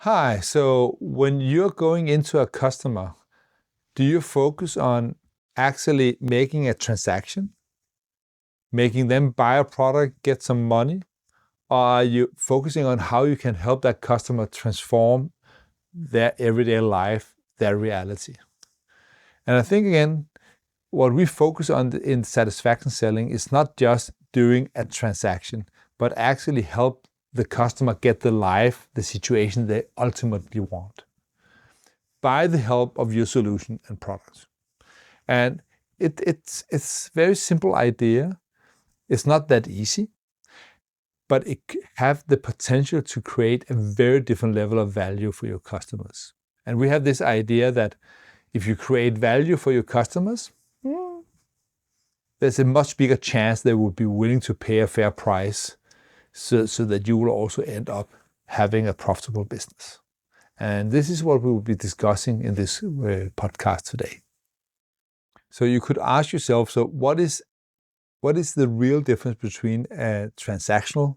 Hi, so when you're going into a customer, do you focus on actually making a transaction, making them buy a product, get some money? Or are you focusing on how you can help that customer transform their everyday life, their reality? And I think, again, what we focus on in satisfaction selling is not just doing a transaction, but actually help the customer get the life, the situation they ultimately want by the help of your solution and products. And it's very simple idea. It's not that easy, but it have the potential to create a very different level of value for your customers. And we have this idea that if you create value for your customers, there's a much bigger chance they will be willing to pay a fair price so that you will also end up having a profitable business. And this is what we will be discussing in this podcast today. So you could ask yourself, so what is the real difference between a transactional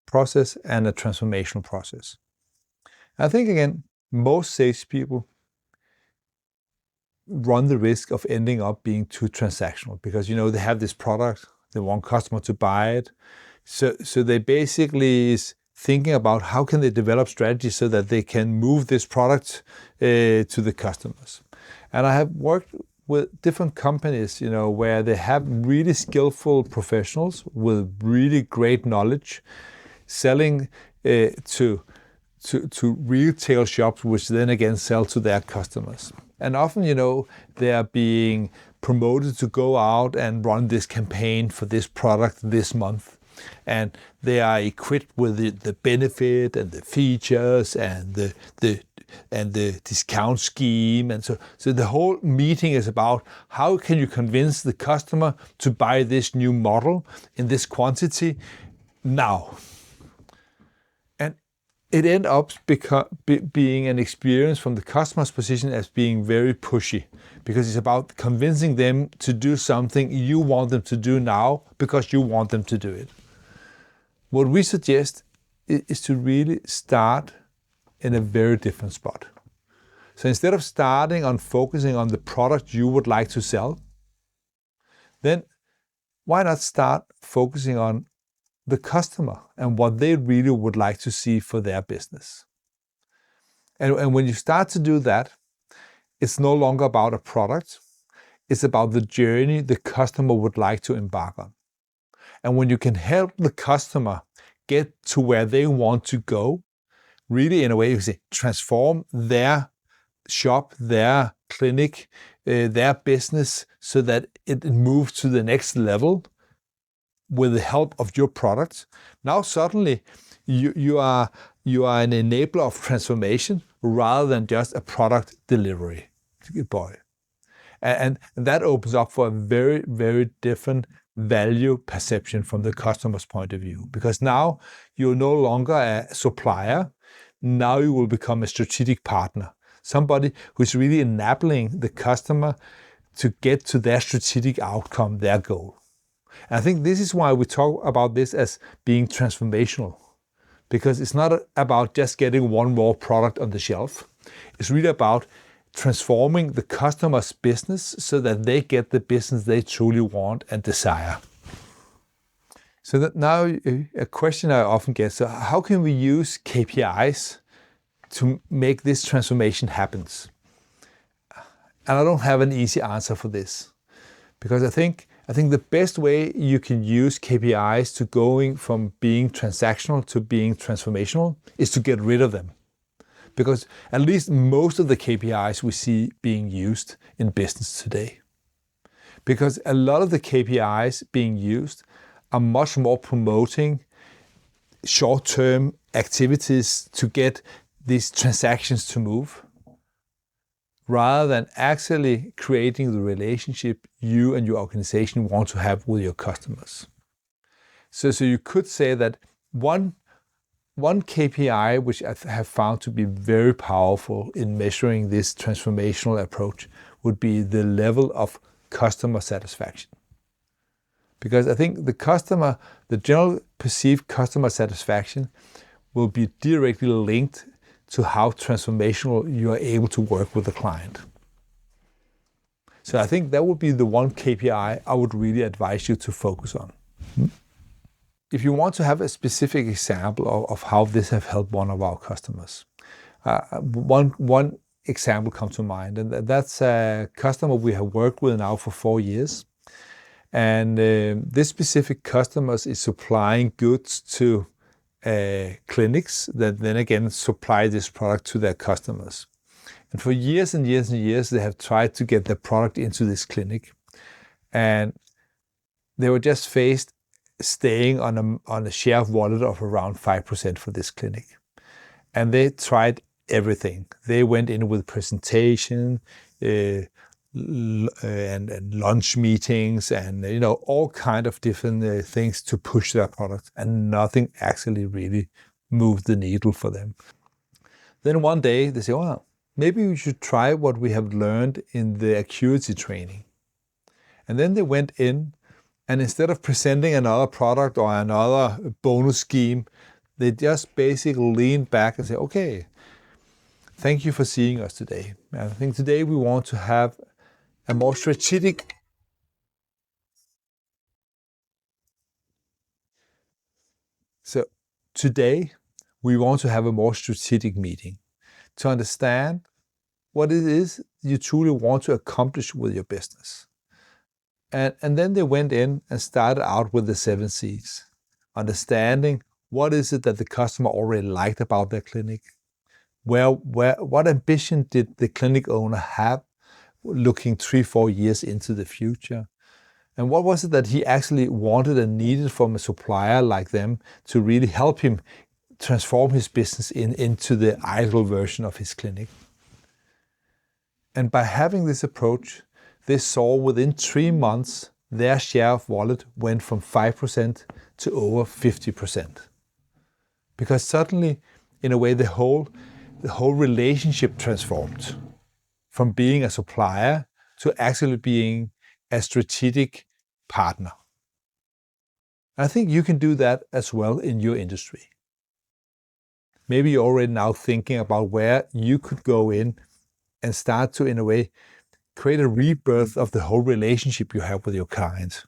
process and a transformational process? I think, again, most salespeople run the risk of ending up being too transactional because, they have this product, they want customer to buy it. So they basically is thinking about how can they develop strategies so that they can move this product to the customers. And I have worked with different companies, where they have really skillful professionals with really great knowledge selling to retail shops, which then again sell to their customers. And often, they are being promoted to go out and run this campaign for this product this month. And they are equipped with the benefit and the features and the discount scheme. And so the whole meeting is about how can you convince the customer to buy this new model in this quantity now. And it ends up being an experience from the customer's position as being very pushy, because it's about convincing them to do something you want them to do now because you want them to do it. What we suggest is to really start in a very different spot. So instead of starting on focusing on the product you would like to sell, then why not start focusing on the customer and what they really would like to see for their business? And when you start to do that, it's no longer about a product. It's about the journey the customer would like to embark on. And when you can help the customer get to where they want to go, really in a way you say transform their shop, their clinic, their business so that it moves to the next level with the help of your product. Now suddenly you are an enabler of transformation rather than just a product delivery boy. And that opens up for a very, very different value perception from the customer's point of view. Because now you're no longer a supplier. Now you will become a strategic partner. Somebody who's really enabling the customer to get to their strategic outcome, their goal. And I think this is why we talk about this as being transformational. Because it's not about just getting one more product on the shelf. It's really about transforming the customer's business so that they get the business they truly want and desire. So that now a question I often get, so how can we use KPIs to make this transformation happen? And I don't have an easy answer for this, because I think the best way you can use KPIs to going from being transactional to being transformational is to get rid of them. Because at least most of the KPIs we see being used in business today. Because a lot of the KPIs being used are much more promoting short-term activities to get these transactions to move, rather than actually creating the relationship you and your organization want to have with your customers. So you could say that one KPI which I have found to be very powerful in measuring this transformational approach would be the level of customer satisfaction. Because I think the general perceived customer satisfaction will be directly linked to how transformational you are able to work with the client. So I think that would be the one KPI I would really advise you to focus on. If you want to have a specific example of how this has helped one of our customers, one example comes to mind, and that's a customer we have worked with now for 4 years. And this specific customer is supplying goods to clinics that then again supply this product to their customers. And for years and years and years, they have tried to get their product into this clinic. And they were just faced staying on a share of wallet of around 5% for this clinic. And they tried everything. They went in with presentation and lunch meetings and all kind of different things to push their product, and nothing actually really moved the needle for them. Then one day they say, well, maybe we should try what we have learned in the Acuity training. And then they went in, and instead of presenting another product or another bonus scheme, they just basically leaned back and say, okay, thank you for seeing us today. And I think today we want to have a more strategic today we want to have a more strategic meeting to understand what it is you truly want to accomplish with your business. And then they went in and started out with the 7 C's, understanding what is it that the customer already liked about their clinic, what ambition did the clinic owner have looking 3-4 years into the future, and what was it that he actually wanted and needed from a supplier like them to really help him transform his business into the ideal version of his clinic. And by having this approach, they saw within 3 months their share of wallet went from 5% to over 50%. Because suddenly, in a way, the whole relationship transformed from being a supplier to actually being a strategic partner. I think you can do that as well in your industry. Maybe you're already now thinking about where you could go in and start to, in a way, create a rebirth of the whole relationship you have with your clients,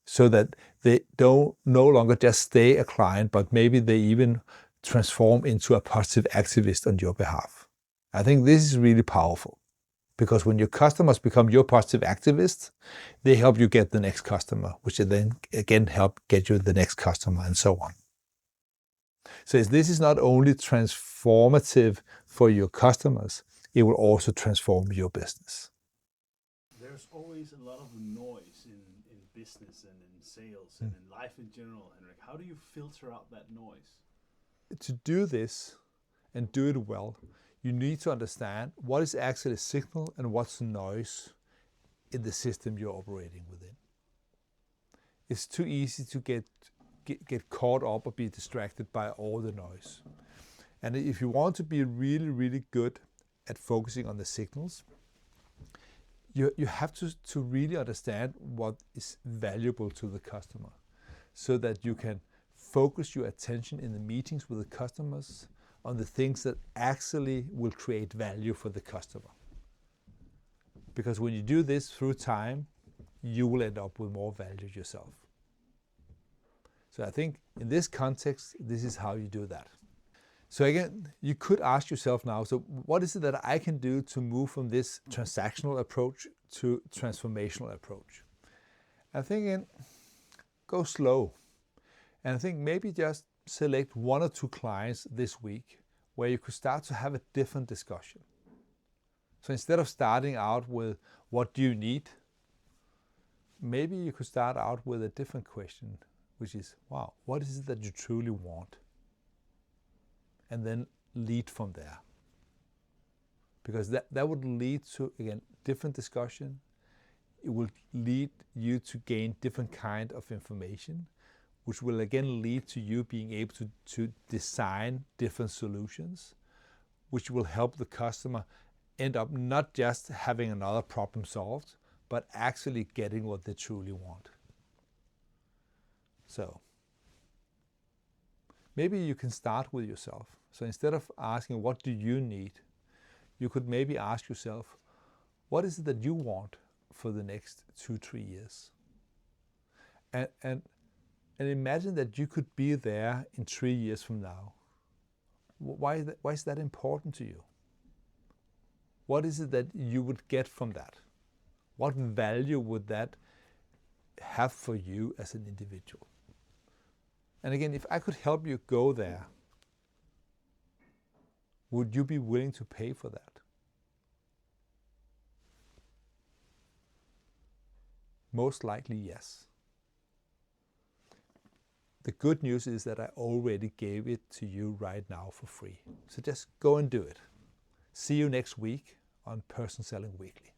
so that they don't no longer just stay a client, but maybe they even transform into a positive activist on your behalf. I think this is really powerful, because when your customers become your positive activists, they help you get the next customer, which then again help get you the next customer, and so on. So this is not only transformative for your customers, it will also transform your business. There's always a lot of noise in business and in sales and in life in general, Henrik. How do you filter out that noise? To do this and do it well, you need to understand what is actually signal and what's noise in the system you're operating within. It's too easy to get caught up or be distracted by all the noise. And if you want to be really, really good at focusing on the signals, you have to really understand what is valuable to the customer, so that you can focus your attention in the meetings with the customers on the things that actually will create value for the customer. Because when you do this through time, you will end up with more value yourself. So I think in this context, this is how you do that. So again, you could ask yourself now, so what is it that I can do to move from this transactional approach to transformational approach? I think go slow. And I think maybe just select 1 or 2 clients this week where you could start to have a different discussion. So instead of starting out with what do you need, maybe you could start out with a different question, which is, wow, what is it that you truly want? And then lead from there. Because that would lead to, again, different discussion. It will lead you to gain different kind of information, which will again lead to you being able to design different solutions, which will help the customer end up not just having another problem solved, but actually getting what they truly want. So maybe you can start with yourself. So instead of asking, what do you need? You could maybe ask yourself, what is it that you want for the next 2-3 years? And imagine that you could be there in 3 years from now. Why is that important to you? What is it that you would get from that? What value would that have for you as an individual? And again, if I could help you go there, would you be willing to pay for that? Most likely, yes. The good news is that I already gave it to you right now for free. So just go and do it. See you next week on Person Selling Weekly.